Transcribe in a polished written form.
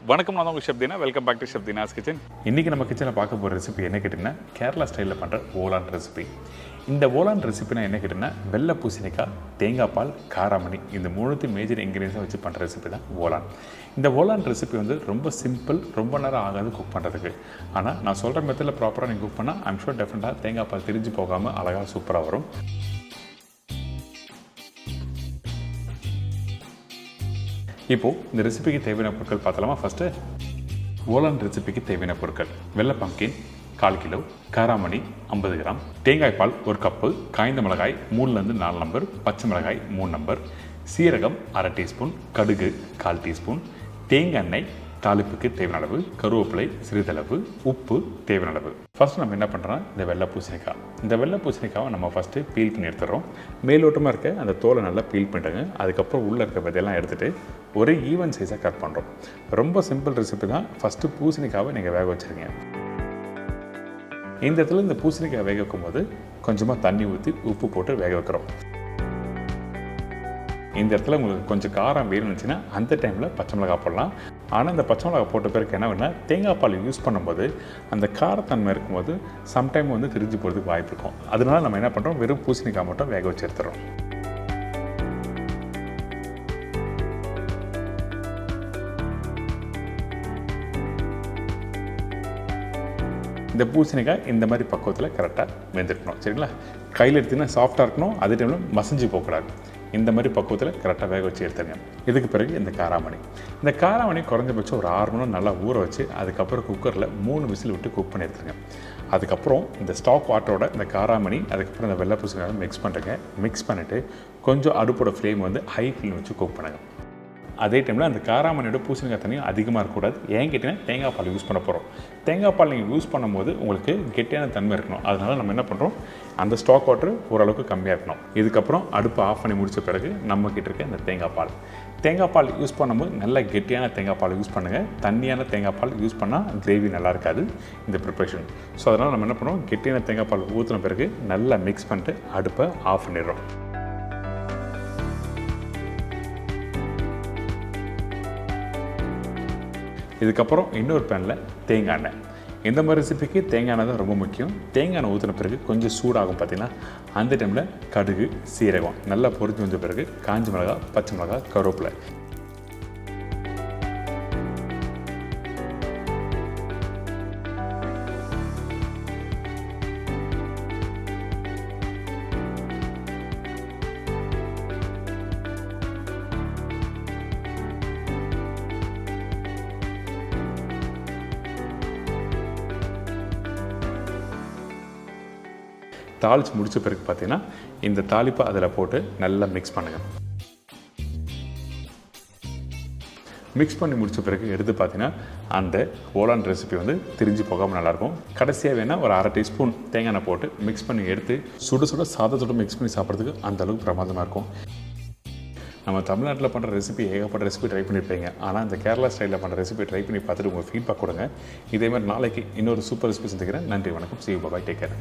வணக்கம், நான் உங்கள் chef Deena. Welcome back to chef Deena's kitchen. இன்றைக்கி நம்ம கிச்சனில் பார்க்க போகிற ரெசிபி என்ன கேட்டிங்கன்னா, கேரளா ஸ்டைலில் பண்ணுற ஓலான் ரெசிபி. இந்த ஓலான் ரெசிபினா என்ன கேட்டிங்கன்னா, வெள்ளை பூசணிக்காய், தேங்காய் பால், காராமணி இந்த மூணுத்தையும் மேஜர் இன்க்ரீடியன்ஸாக வச்சு பண்ணுற ரெசிபி தான் ஓலான். இந்த ஓலான் ரெசிபி வந்து ரொம்ப சிம்பிள், ரொம்ப நேரம் ஆகாது குக் பண்ணுறதுக்கு. ஆனால் நான் சொல்கிற மெத்தடில் ப்ராப்பராக நீங்கள் குக் பண்ணால் ஐம் ஷூர் டெஃபினட்டாக தேங்காய் பால் திரிஞ்சு போகாமல் அழகாக சூப்பராக வரும். இப்போது இந்த ரெசிபிக்கு தேவையான பொருட்கள் பார்த்தலாமா? ஃபஸ்ட்டு ஓலான் ரெசிபிக்கு தேவையான பொருட்கள்: வெள்ளை பம்கின் 1/4 கிலோ, காராமணி 50 கிராம், தேங்காய் பால் 1 கப்பு, காய்ந்த மிளகாய் 3லேருந்து 4 நம்பர், பச்சை மிளகாய் 3 நம்பர், சீரகம் 1/2 டீஸ்பூன், கடுகு 1/4 டீஸ்பூன், தேங்காய் எண்ணெய் தாளிப்புக்கு தேவையான அளவு, கருவேப்பிலை சிறிதளவு, உப்பு தேவையான அளவு. ஃபஸ்ட்டு நம்ம என்ன பண்ணுறோம், இந்த வெள்ளை பூசணிக்காய். இந்த வெள்ளை பூசணிக்காவை நம்ம ஃபஸ்ட்டு பீல் பண்ணி எடுத்துடுறோம். மேலோட்டமாக இருக்க அந்த தோலை நல்லா பீல் பண்ணிட்டுங்க. அதுக்கப்புறம் உள்ளே இருக்க விதையெல்லாம் எடுத்துகிட்டு ஒரே ஈவன் சைஸாக கட் பண்ணுறோம். ரொம்ப சிம்பிள் ரெசிபி தான். ஃபஸ்ட்டு பூசணிக்காவை நீங்கள் வேக வச்சுருங்க. இந்த இடத்துல இந்த பூசணிக்காய் வேக வைக்கும் போது கொஞ்சமாக தண்ணி ஊற்றி உப்பு போட்டு வேக வைக்கிறோம். இந்த இடத்துல உங்களுக்கு கொஞ்சம் காரம் வேணும்னுச்சுன்னா அந்த டைமில் பச்சை மிளகாய் போடலாம். ஆனால் இந்த பச்சை மிளகாய் போட்ட பிறகு என்ன வேணால், தேங்காய் பால் யூஸ் பண்ணும்போது அந்த காரத்தன்மை இருக்கும்போது சம்டைம் வந்து திரிஞ்சு போகிறதுக்கு வாய்ப்பு இருக்கும். அதனால நம்ம என்ன பண்ணுறோம், வெறும் பூசணிக்காய் மட்டும் வேக வச்சு எடுத்துகிறோம். இந்த பூசணிக்காய் இந்த மாதிரி பக்குவத்தில் கரெக்டாக வெந்திருக்கணும். சரிங்களா? கையில் எடுத்திங்கன்னா சாஃப்டாக இருக்கணும், அதே டைமில் மசிஞ்சு போகக்கூடாது. இந்த மாதிரி பக்குவத்தில் கரெக்டாக வேக வச்சு எடுத்துருங்க. இதுக்கு பிறகு இந்த காராமணி குறைஞ்சபட்சம் ஒரு 6 மணி நேரம் நல்லா ஊற வச்சு அதுக்கப்புறம் குக்கரில் 3 விசில் விட்டு குக் பண்ணி எடுத்துருங்க. அதுக்கப்புறம் இந்த ஸ்டாக் வாட்டரோட இந்த காராமணி அதுக்கப்புறம் இந்த வெள்ளை பூசணிக்காய் மிக்ஸ் பண்ணுறேங்க. மிக்ஸ் பண்ணிவிட்டு கொஞ்சம் அடுப்போட ஃப்ளேம் வந்து ஹை ஃப்ளேம் வச்சு குக் பண்ணுங்கள். அதே டைமில் அந்த காராமணியோட பூசணிக்காய் தண்ணியும் அதிகமாக இருக்கக்கூடாது. ஏன் கேட்டிங்கன்னா, தேங்காய் பால் யூஸ் பண்ண போகிறோம். தேங்காய் பால் நீங்கள் யூஸ் பண்ணும்போது உங்களுக்கு கெட்டியான தன்மை இருக்கணும். அதனால் நம்ம என்ன பண்ணுறோம், அந்த ஸ்டாக் வாட்டர் ஓரளவுக்கு கம்மியாக இருக்கணும். இதுக்கப்புறம் அடுப்பு ஆஃப் பண்ணி முடித்த பிறகு நம்மக்கிட்ட இருக்க இந்த தேங்காய் பால் யூஸ் பண்ணும்போது நல்ல கெட்டியான தேங்காய் பால் யூஸ் பண்ணுங்கள். தண்ணியான தேங்காய் பால் யூஸ் பண்ணால் கிரேவி நல்லா இருக்காது இந்த ப்ரிப்ரேஷன். ஸோ அதனால் நம்ம என்ன பண்ணுறோம், கெட்டியான தேங்காய் பால் ஊற்றின பிறகு நல்லா மிக்ஸ் பண்ணிட்டு அடுப்பை ஆஃப் பண்ணிடுறோம். இதுக்கப்புறம் இன்னொரு பேனில் தேங்காய் எண்ணெய். இந்த மாதிரி ரெசிபிக்கு தேங்காய் எண்ணெய் தான் ரொம்ப முக்கியம். தேங்காய் எண்ணெய் ஊற்றின பிறகு கொஞ்சம் சூடாகும். பார்த்தீங்கன்னா அந்த டைமில் கடுகு சீரகம் நல்லா பொரிஞ்சு வந்த பிறகு காஞ்ச மிளகாய், பச்சை மிளகாய், கருவேப்பிலை தாளித்து முடித்த பிறகு பார்த்தீங்கன்னா இந்த தாளிப்பை அதில் போட்டு நல்லா மிக்ஸ் பண்ணுங்கள். மிக்ஸ் பண்ணி முடித்த பிறகு எடுத்து பார்த்தீங்கன்னா அந்த ஓலான் ரெசிபி வந்து திரிஞ்சு போகாமல் நல்லாயிருக்கும். கடைசியாக வேணால் ஒரு 1/2 டீஸ்பூன் தேங்காய் எண்ணெய் போட்டு மிக்ஸ் பண்ணி எடுத்து சுட சாதத்தோட மிக்ஸ் பண்ணி சாப்பிட்றதுக்கு அந்தளவுக்கு பிரமாதமாக இருக்கும். நம்ம தமிழ்நாட்டில் பண்ணுற ரெசிபி ஏகப்பட்ட ரெசிபி ட்ரை பண்ணியிருப்பீங்க. ஆனால் இந்த கேரளா ஸ்டைலில் பண்ணுற ரெசிபி ட்ரை பண்ணி பார்த்துட்டு உங்கள் ஃபீட்பேக் கொடுங்க. இதே மாதிரி நாளைக்கு இன்னொரு சூப்பர் ரெசிபி சந்திக்கிறேன். நன்றி, வணக்கம். See you, bye, take care.